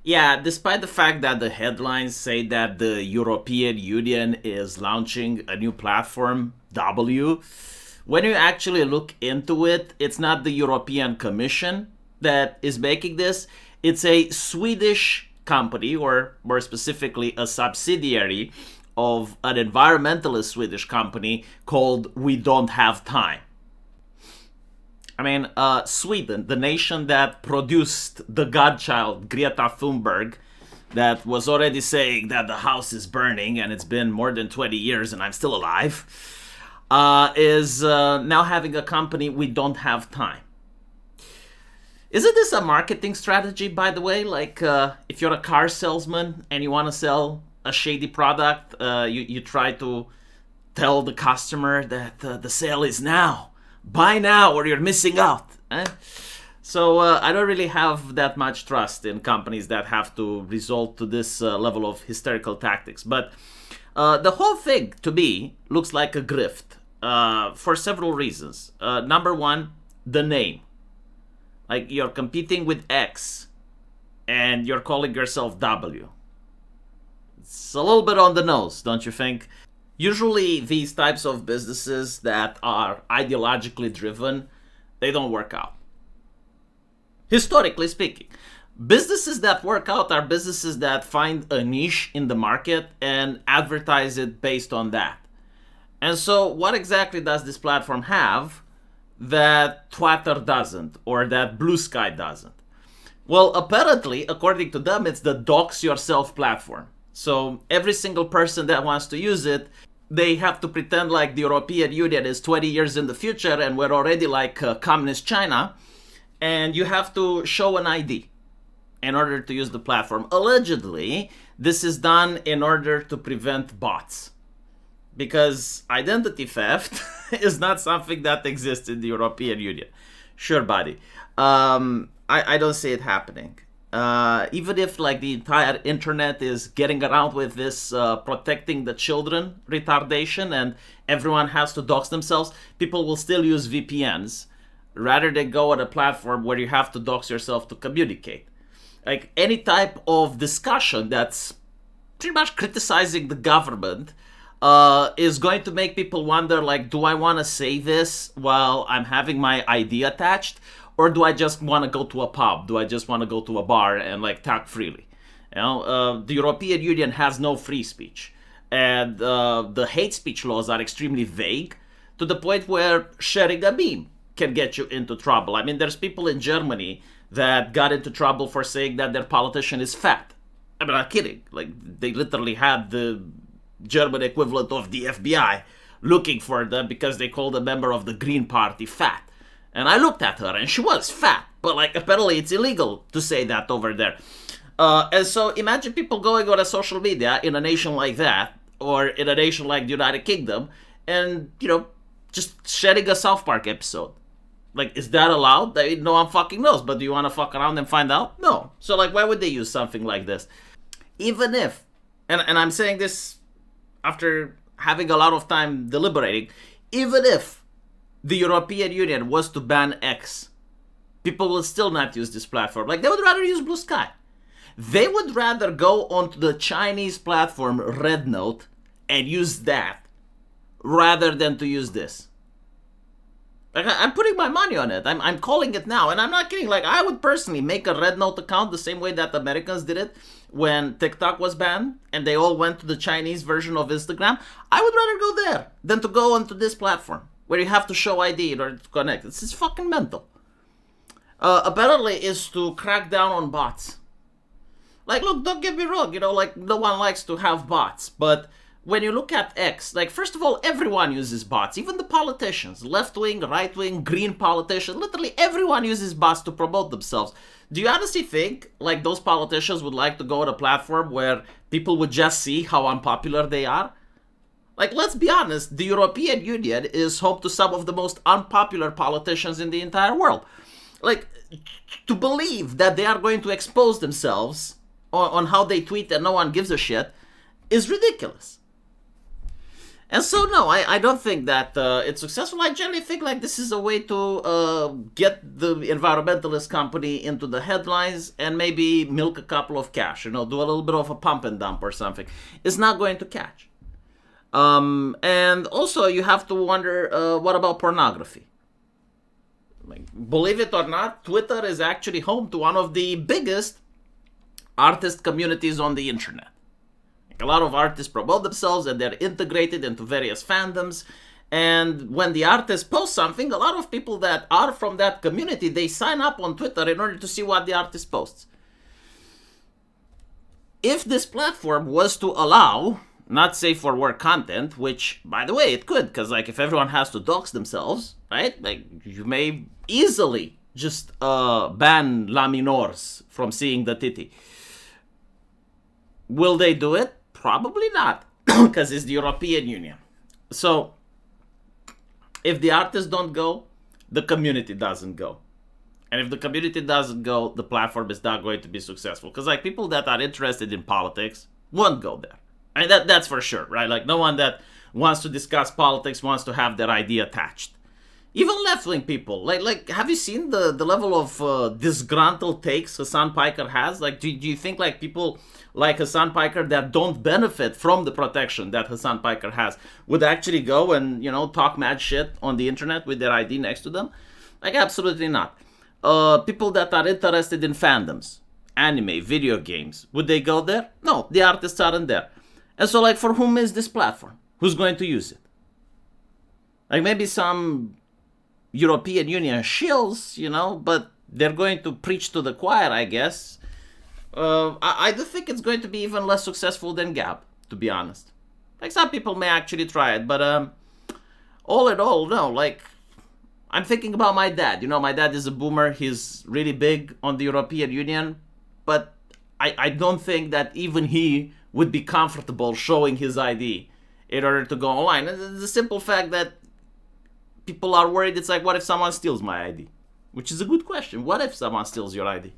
Yeah, despite the fact that the headlines say that the European Union is launching a new platform, W, when you actually look into it, it's not the European Commission that is making this. It's a Swedish company, or more specifically, a subsidiary of an environmentalist Swedish company called We Don't Have Time. I mean, Sweden, the nation that produced the godchild Greta Thunberg, that was already saying that the house is burning and it's been more than 20 years and I'm still alive, is now having a company. We don't have time. Isn't this a marketing strategy, by the way? Like, if you're a car salesman and you want to sell a shady product, you try to tell the customer that the sale is now. Buy now or you're missing out. So I don't really have that much trust in companies that have to resort to this level of hysterical tactics. But the whole thing, to me, looks like a grift for several reasons. Number one, the name. Like, you're competing with X and you're calling yourself W. It's a little bit on the nose, don't you think? Usually these types of businesses that are ideologically driven, they don't work out. Historically speaking, businesses that work out are businesses that find a niche in the market and advertise it based on that. And so what exactly does this platform have that Twitter doesn't, or that Blue Sky doesn't? Well, apparently, according to them, it's the Dox Yourself platform. So every single person that wants to use it, they have to pretend like the European Union is 20 years in the future and we're already like communist China. And you have to show an ID in order to use the platform. Allegedly, this is done in order to prevent bots, because identity theft is not something that exists in the European Union. Sure, buddy. I don't see it happening. Even if like the entire internet is getting around with this protecting the children retardation and everyone has to dox themselves, people will still use VPNs rather than go on a platform where you have to dox yourself to communicate. Like, any type of discussion that's pretty much criticizing the government is going to make people wonder, like, do I want to say this while I'm having my ID attached? Or do I just want to go to a pub? Do I just want to go to a bar and like talk freely? You know, the European Union has no free speech. And the hate speech laws are extremely vague, to the point where sharing a meme can get you into trouble. I mean, there's people in Germany that got into trouble for saying that their politician is fat. I'm not kidding. Like, they literally had the German equivalent of the FBI looking for them because they called a member of the Green Party fat. And I looked at her and she was fat, but like, apparently it's illegal to say that over there. And so imagine people going on a social media in a nation like that, or in a nation like the United Kingdom, and, you know, just sharing a South Park episode. Like, is that allowed? No one fucking knows, but do you want to fuck around and find out? No. So, like, why would they use something like this? Even if, and I'm saying this after having a lot of time deliberating, even if the European Union was to ban X, people will still not use this platform. Like, they would rather use Blue Sky. They would rather go onto the Chinese platform Red Note and use that rather than to use this. Like, I'm putting my money on it. I'm calling it now. And I'm not kidding. Like, I would personally make a Red Note account the same way that the Americans did it when TikTok was banned and they all went to the Chinese version of Instagram. I would rather go there than to go onto this platform where you have to show ID in order to connect. It's fucking mental. Apparently, is to crack down on bots. Like, look, don't get me wrong. You know, like, no one likes to have bots. But when you look at X, like, first of all, everyone uses bots. Even the politicians, left-wing, right-wing, green politicians, literally everyone uses bots to promote themselves. Do you honestly think, like, those politicians would like to go on a platform where people would just see how unpopular they are? Like, let's be honest, the European Union is home to some of the most unpopular politicians in the entire world. Like, to believe that they are going to expose themselves on how they tweet and no one gives a shit is ridiculous. And so, no, I don't think that it's successful. I generally think like this is a way to get the environmentalist company into the headlines and maybe milk a couple of cash, do a little bit of a pump and dump or something. It's not going to catch. And also, you have to wonder, what about pornography? Like, believe it or not, Twitter is actually home to one of the biggest artist communities on the internet. A lot of artists promote themselves and they're integrated into various fandoms. And when the artist posts something, a lot of people that are from that community, they sign up on Twitter in order to see what the artist posts. If this platform was to allow not safe for work content, which, by the way, it could, because like if everyone has to dox themselves, right? Like you may easily just ban la minors from seeing the titty. Will they do it? Probably not, because it's the European Union. So, if the artists don't go, the community doesn't go. And if the community doesn't go, the platform is not going to be successful. Because like people that are interested in politics won't go there. I mean, that's for sure, right? Like no one that wants to discuss politics wants to have their ID attached. Even left-wing people, like have you seen the level of disgruntled takes Hasan Piker has? Like, do you think like people like Hasan Piker that don't benefit from the protection that Hasan Piker has would actually go and talk mad shit on the internet with their ID next to them? Like, absolutely not. People that are interested in fandoms, anime, video games, would they go there? No, the artists aren't there. And so, like, for whom is this platform? Who's going to use it? Like, maybe some European Union shills, but they're going to preach to the choir, I guess. I do think it's going to be even less successful than Gab, to be honest. Like, some people may actually try it, but all in all, no. Like, I'm thinking about my dad. My dad is a boomer. He's really big on the European Union, but I don't think that even he would be comfortable showing his ID in order to go online. And the simple fact that people are worried, it's like, what if someone steals my ID? Which is a good question. What if someone steals your ID?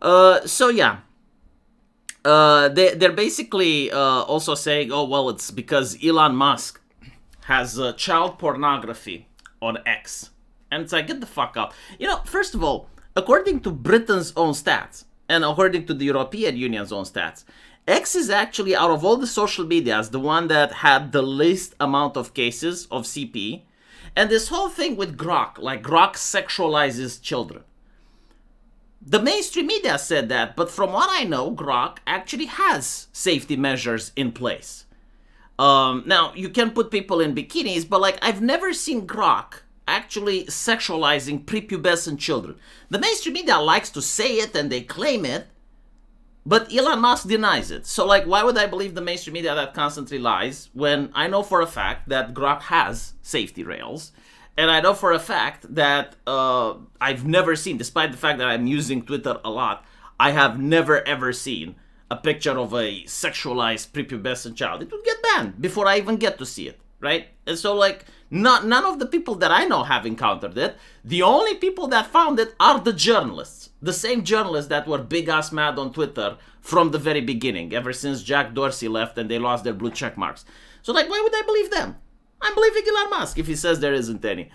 So yeah. They're basically also saying, oh, well, it's because Elon Musk has child pornography on X. And it's like, get the fuck out. First of all, according to Britain's own stats, and according to the European Union's own stats, X is actually, out of all the social medias, the one that had the least amount of cases of CP. And this whole thing with Grok, like Grok sexualizes children. The mainstream media said that, but from what I know, Grok actually has safety measures in place. Now, you can put people in bikinis, but like I've never seen Grok actually sexualizing prepubescent children. The mainstream media likes to say it and they claim it, but Elon Musk denies it. So like, why would I believe the mainstream media that constantly lies when I know for a fact that Grok has safety rails? And I know for a fact that I've never seen, despite the fact that I'm using Twitter a lot, I have never ever seen a picture of a sexualized prepubescent child. It would get banned before I even get to see it, right? And so like, none of the people that I know have encountered it. The only people that found it are the journalists. The same journalists that were big ass mad on Twitter from the very beginning, ever since Jack Dorsey left and they lost their blue check marks. So like, why would I believe them? I'm believing Elon Musk if he says there isn't any.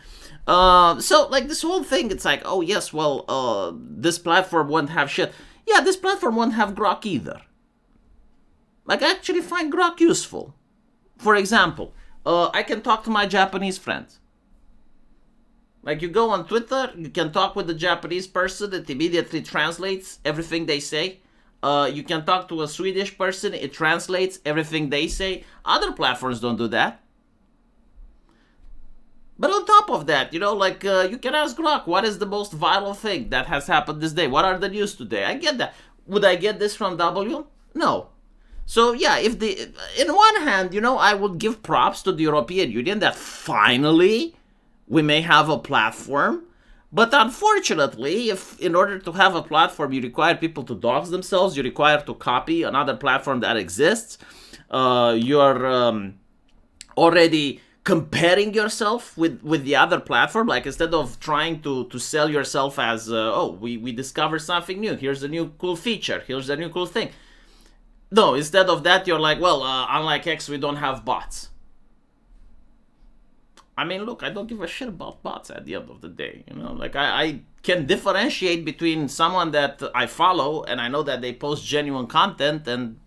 So like this whole thing, it's like, oh yes, well, this platform won't have shit. Yeah, this platform won't have Grok either. Like, I actually find Grok useful. For example, I can talk to my Japanese friends. Like, you go on Twitter, you can talk with the Japanese person, it immediately translates everything they say. You can talk to a Swedish person, it translates everything they say. Other platforms don't do that. But on top of that, you can ask Grok, what is the most viral thing that has happened this day? What are the news today? I get that. Would I get this from W? No. So yeah, in one hand, I would give props to the European Union that finally we may have a platform. But unfortunately, if in order to have a platform, you require people to dox themselves, you require to copy another platform that exists, you're already comparing yourself with the other platform. Like, instead of trying to sell yourself as, we discovered something new, here's a new cool feature, here's a new cool thing. No, instead of that, you're like, well, unlike X, we don't have bots. I mean, look, I don't give a shit about bots at the end of the day. You know, like I can differentiate between someone that I follow and I know that they post genuine content and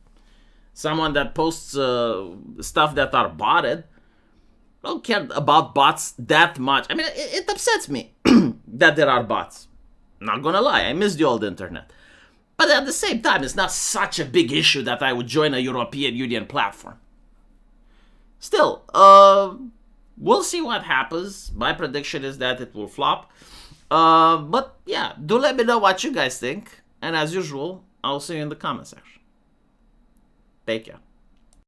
someone that posts stuff that are botted. I don't care about bots that much. I mean, it upsets me that there are bots. Not gonna lie, I miss the old internet. But at the same time, it's not such a big issue that I would join a European Union platform. Still, we'll see what happens. My prediction is that it will flop. But yeah, do let me know what you guys think. And as usual, I'll see you in the comment section. Take care.